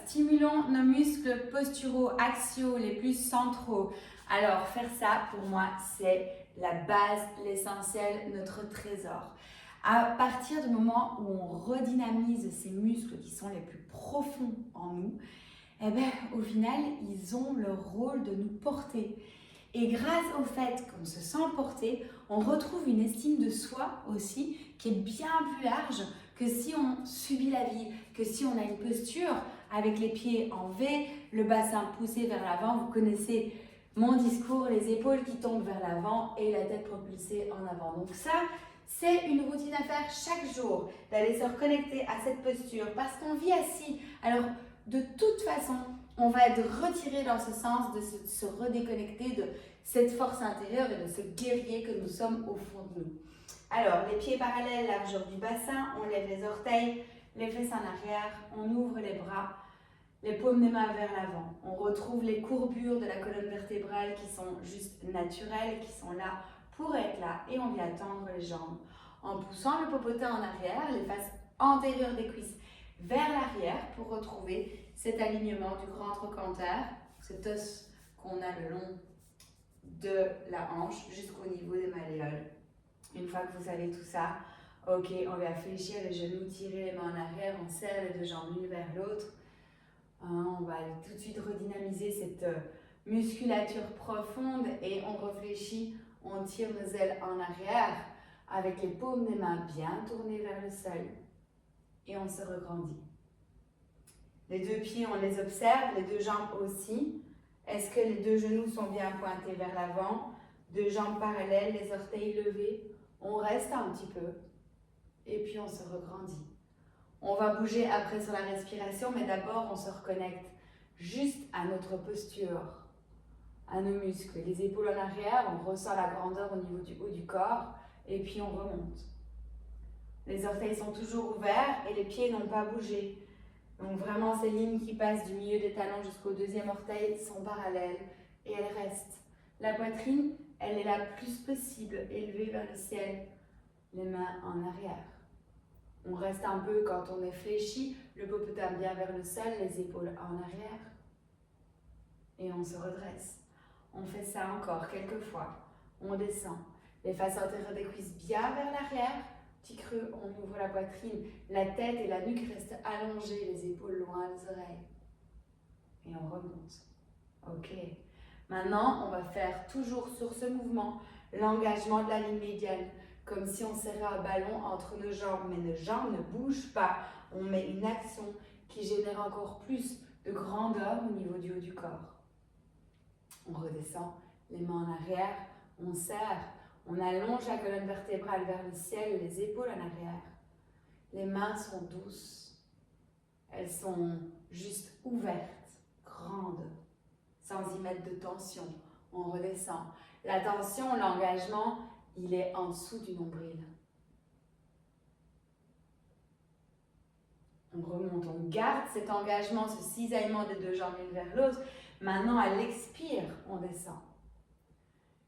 stimulons nos muscles posturaux axiaux les plus centraux. Alors, faire ça, pour moi, c'est la base, l'essentiel, notre trésor. À partir du moment où on redynamise ces muscles qui sont les plus profonds en nous, eh bien, au final, ils ont le rôle de nous porter. Et grâce au fait qu'on se sent porté, on retrouve une estime de soi aussi qui est bien plus large que si on subit la vie, que si on a une posture avec les pieds en V, le bassin poussé vers l'avant. Vous connaissez mon discours, les épaules qui tombent vers l'avant et la tête propulsée en avant. Donc ça, c'est une routine à faire chaque jour, d'aller se reconnecter à cette posture parce qu'on vit assis. Alors, de toute façon, on va être retiré dans ce sens de se redéconnecter de cette force intérieure et de ce guerrier que nous sommes au fond de nous. Alors, les pieds parallèles, largeur du bassin, on lève les orteils, les fesses en arrière, on ouvre les bras, les paumes des mains vers l'avant. On retrouve les courbures de la colonne vertébrale qui sont juste naturelles, qui sont là pour être là, et on vient tendre les jambes en poussant le popotin en arrière, les faces antérieures des cuisses vers l'arrière pour retrouver cet alignement du grand trochanter, cet os qu'on a le long de la hanche jusqu'au niveau des malléoles. Une fois que vous savez tout ça, ok, on va fléchir les genoux, tirer les mains en arrière, on serre les deux jambes l'une vers l'autre. On va tout de suite redynamiser cette musculature profonde et on réfléchit, on tire nos ailes en arrière avec les paumes des mains bien tournées vers le sol et on se regrandit. Les deux pieds, on les observe, les deux jambes aussi. Est-ce que les deux genoux sont bien pointés vers l'avant? Deux jambes parallèles, les orteils levés. On reste un petit peu et puis on se regrandit. On va bouger après sur la respiration, mais d'abord on se reconnecte juste à notre posture, à nos muscles. Les épaules en arrière, on ressent la grandeur au niveau du haut du corps et puis on remonte. Les orteils sont toujours ouverts et les pieds n'ont pas bougé. Donc vraiment, ces lignes qui passent du milieu des talons jusqu'au deuxième orteil sont parallèles et elles restent. La poitrine, elle est la plus possible élevée vers le ciel, les mains en arrière. On reste un peu quand on est fléchi, le popotin bien vers le sol, les épaules en arrière. Et on se redresse. On fait ça encore quelques fois. On descend. Les faces antérieures des cuisses bien vers l'arrière. Petit creux, on ouvre la poitrine, la tête et la nuque restent allongées, les épaules loin des oreilles. Et on remonte. Ok. Maintenant, on va faire toujours sur ce mouvement l'engagement de la ligne médiane, comme si on serrait un ballon entre nos jambes, mais nos jambes ne bougent pas. On met une action qui génère encore plus de grandeur au niveau du haut du corps. On redescend, les mains en arrière, on serre. On allonge la colonne vertébrale vers le ciel, les épaules en arrière. Les mains sont douces. Elles sont juste ouvertes, grandes, sans y mettre de tension. On redescend. La tension, l'engagement, il est en dessous du nombril. On remonte, on garde cet engagement, ce cisaillement des deux jambes l'une vers l'autre. Maintenant, à l'expire, on descend.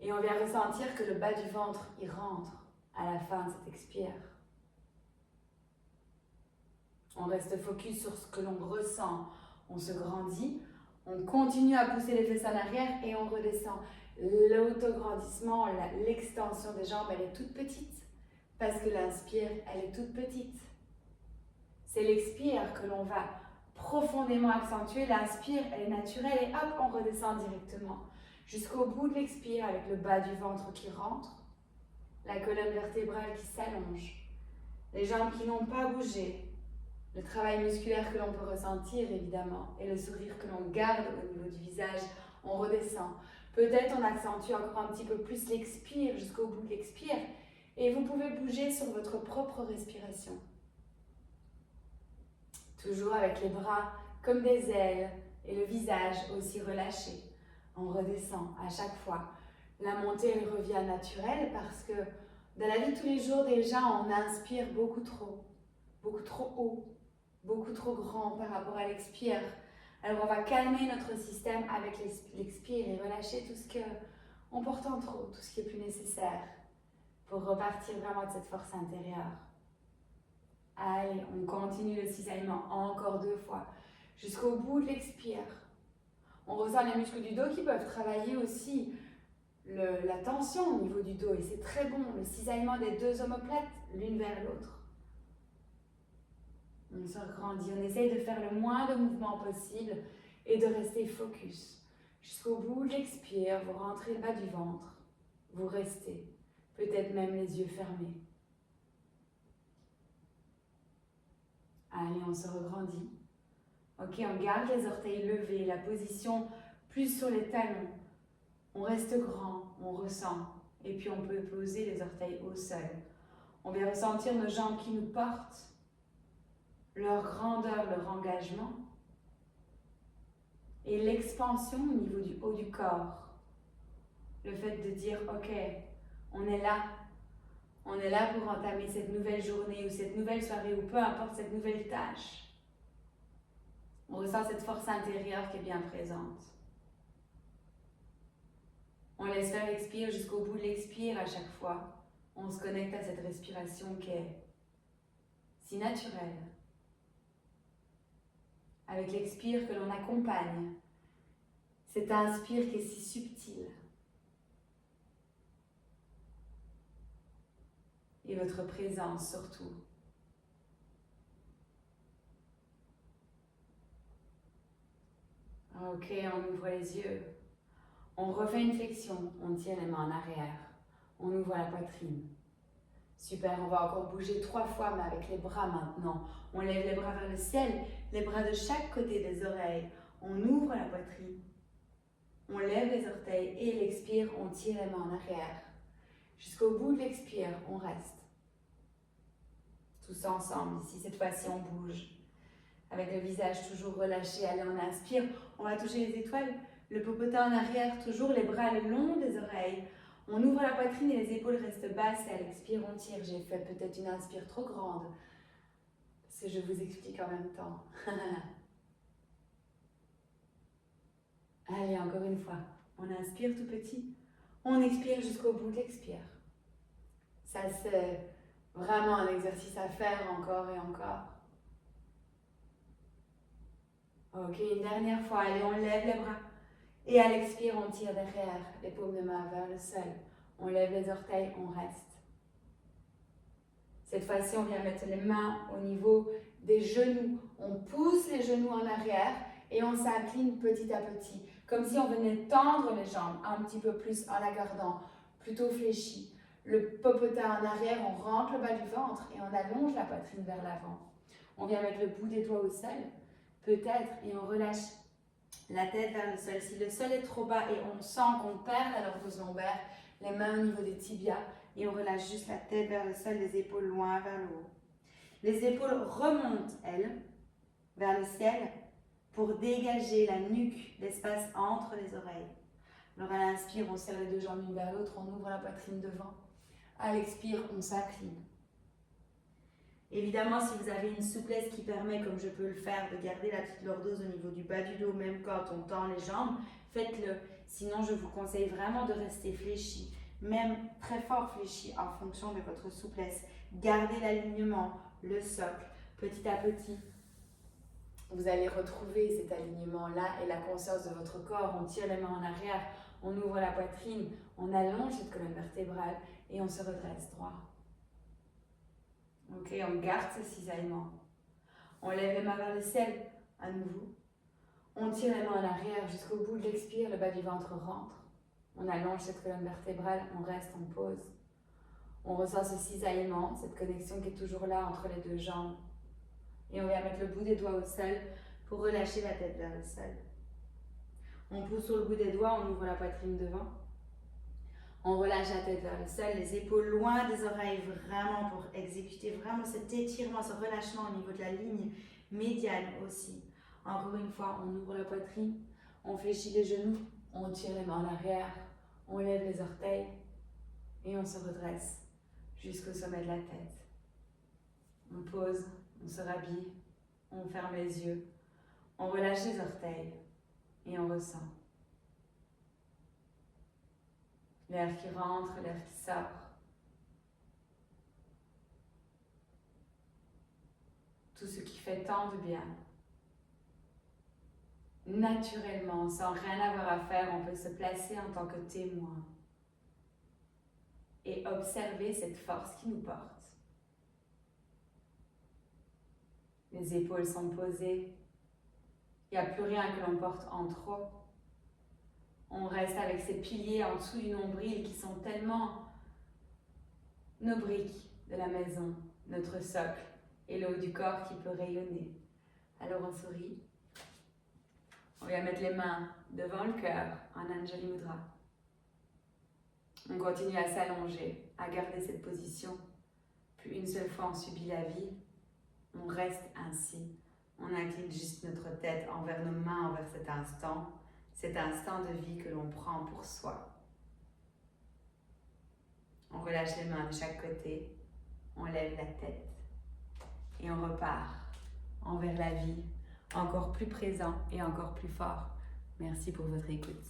Et on vient ressentir que le bas du ventre, il rentre à la fin de cette expire. On reste focus sur ce que l'on ressent. On se grandit, on continue à pousser les fesses en arrière et on redescend. L'autograndissement, l'extension des jambes, elle est toute petite. Parce que l'inspire, elle est toute petite. C'est l'expire que l'on va profondément accentuer. L'inspire, elle est naturelle et hop, on redescend directement. Jusqu'au bout de l'expire avec le bas du ventre qui rentre, la colonne vertébrale qui s'allonge, les jambes qui n'ont pas bougé, le travail musculaire que l'on peut ressentir évidemment et le sourire que l'on garde au niveau du visage, on redescend. Peut-être on accentue encore un petit peu plus l'expire jusqu'au bout de l'expire et vous pouvez bouger sur votre propre respiration. Toujours avec les bras comme des ailes et le visage aussi relâché. On redescend à chaque fois. La montée, elle revient naturelle parce que dans la vie de tous les jours, déjà, on inspire beaucoup trop haut, beaucoup trop grand par rapport à l'expire. Alors, on va calmer notre système avec l'expire et relâcher tout ce qu'on porte en trop, tout ce qui est plus nécessaire pour repartir vraiment de cette force intérieure. Allez, on continue le cisaillement encore 2 fois. jusqu'au bout de l'expire. On ressent les muscles du dos qui peuvent travailler aussi la tension au niveau du dos et c'est très bon, le cisaillement des deux omoplates l'une vers l'autre. On se agrandit, on essaye de faire le moins de mouvements possible et de rester focus. Jusqu'au bout de l'expire, vous rentrez le bas du ventre, vous restez, peut-être même les yeux fermés. Allez, on se regrandit. Ok, on garde les orteils levés, la position plus sur les talons. On reste grand, on ressent. Et puis on peut poser les orteils au sol. On vient ressentir nos jambes qui nous portent, leur grandeur, leur engagement. Et l'expansion au niveau du haut du corps. Le fait de dire, ok, on est là. On est là pour entamer cette nouvelle journée ou cette nouvelle soirée ou peu importe cette nouvelle tâche. On ressent cette force intérieure qui est bien présente. On laisse faire l'expire jusqu'au bout de l'expire à chaque fois. On se connecte à cette respiration qui est si naturelle. Avec l'expire que l'on accompagne. Cet inspire qui est si subtil. Et votre présence surtout. Ok, on ouvre les yeux. On refait une flexion, on tire les mains en arrière. On ouvre la poitrine. Super, on va encore bouger 3 fois, mais avec les bras maintenant. On lève les bras vers le ciel, les bras de chaque côté des oreilles. On ouvre la poitrine. On lève les orteils et l'expire, on tire les mains en arrière. Jusqu'au bout de l'expire, on reste. Tous ensemble, ici, cette fois-ci, on bouge. Avec le visage toujours relâché, allez, on inspire, on va toucher les étoiles. Le popotin en arrière, toujours les bras le long des oreilles. On ouvre la poitrine et les épaules restent basses et à l'expire, on tire. J'ai fait peut-être une inspire trop grande, parce que je vous explique en même temps. Allez, encore une fois. On inspire tout petit. On expire jusqu'au bout de l'expire. Ça, c'est vraiment un exercice à faire encore et encore. Ok, une dernière fois. Allez, on lève les bras. Et à l'expire, on tire derrière, les paumes de main vers le sol. On lève les orteils, on reste. Cette fois-ci, on vient mettre les mains au niveau des genoux. On pousse les genoux en arrière et on s'incline petit à petit. Comme si on venait tendre les jambes un petit peu plus en la gardant, plutôt fléchie. Le popotin en arrière, on rentre le bas du ventre et on allonge la poitrine vers l'avant. On vient mettre le bout des doigts au sol, peut-être, et on relâche la tête vers le sol. Si le sol est trop bas et on sent qu'on perd la lordosis lombaire, les mains au niveau des tibias et on relâche juste la tête vers le sol, les épaules loin vers le haut. Les épaules remontent, elles, vers le ciel pour dégager la nuque, l'espace entre les oreilles. Alors à l'inspire, on serre les deux jambes l'une vers l'autre, on ouvre la poitrine devant. À l'expire, on s'incline. Évidemment, si vous avez une souplesse qui permet, comme je peux le faire, de garder la petite lordose au niveau du bas du dos, même quand on tend les jambes, faites-le. Sinon, je vous conseille vraiment de rester fléchi, même très fort fléchi en fonction de votre souplesse. Gardez l'alignement, le socle. Petit à petit, vous allez retrouver cet alignement-là et la conscience de votre corps. On tire les mains en arrière, on ouvre la poitrine, on allonge cette colonne vertébrale et on se redresse droit. Ok, on garde ce cisaillement. On lève les mains vers le ciel, à nouveau. On tire les mains en arrière jusqu'au bout de l'expire, le bas du ventre rentre. On allonge cette colonne vertébrale, on reste, on pose. On ressent ce cisaillement, cette connexion qui est toujours là entre les deux jambes. Et on vient mettre le bout des doigts au sol pour relâcher la tête vers le sol. On pousse sur le bout des doigts, on ouvre la poitrine devant. On relâche la tête vers le sol, les épaules loin des oreilles, vraiment pour exécuter vraiment cet étirement, ce relâchement au niveau de la ligne médiane aussi. Encore une fois, on ouvre la poitrine, on fléchit les genoux, on tire les mains en arrière, on lève les orteils et on se redresse jusqu'au sommet de la tête. On pose, on se rhabille, on ferme les yeux, on relâche les orteils et on ressent. L'air qui rentre, l'air qui sort. Tout ce qui fait tant de bien. naturellement, sans rien avoir à faire, on peut se placer en tant que témoin et observer cette force qui nous porte. Les épaules sont posées. Il n'y a plus rien que l'on porte en trop. On reste avec ces piliers en dessous du nombril qui sont tellement nos briques de la maison, notre socle et le haut du corps qui peut rayonner. Alors on sourit. On vient mettre les mains devant le cœur en Anjali Mudra. On continue à s'allonger, à garder cette position. Plus une seule fois on subit la vie, on reste ainsi. On incline juste notre tête envers nos mains, envers cet instant de vie que l'on prend pour soi. On relâche les mains de chaque côté, on lève la tête et on repart envers la vie, encore plus présent et encore plus fort. Merci pour votre écoute.